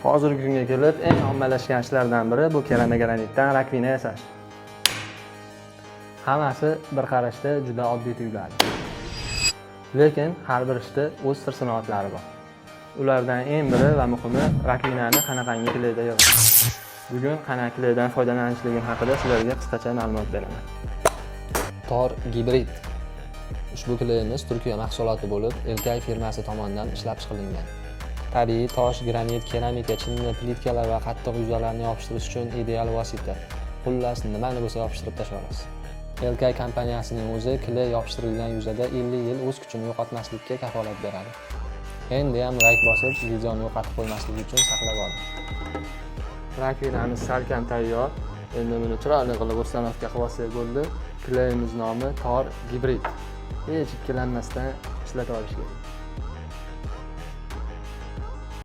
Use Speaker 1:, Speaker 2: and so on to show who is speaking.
Speaker 1: Hozirgi kunga kelib eng ommalashgan ishlardan biri bu keramogranitdan rakvina yasash. Hammasi bir qarashda juda oddiy tuyuladi. Lekin har bir ishda o'z sir-sinoatlari bor. Ulardan eng biri va muhimi rakvinani qanaqangi klayda yig'ish. Bugun qanaqa klaydan foydalanishligim haqida sizlarga qisqacha ma'lumot beraman.
Speaker 2: Tor gibrid. Ushbu klayimiz Turkiya mahsuloti bo'lib, Elkay firmasi tomonidan ishlab chiqarilgan. Tabiiy tosh, granit, keramika, chinni, plitkalar va qattiq yuzalarni yopishtirish uchun ideal vosita. Xullas, nimani bo'lsa yopishtirib tashlaymiz. Elkay kompaniyasining o'zi kley yopishtirilgan yuzada 50 yil o'z kuchini yo'qotmaslikka kafolat beradi. Endi ham like bosib, videoni yo'qotib qo'ymaslik uchun saqlab oling.
Speaker 1: Rakvinamiz salkam tayyor. Endi buni chiroyli qilib ustanovka qilib olsak bo'ldi. Klayimiz nomi Tor gibrid. Hech ikkilanmasdan ishlatib olish kerak.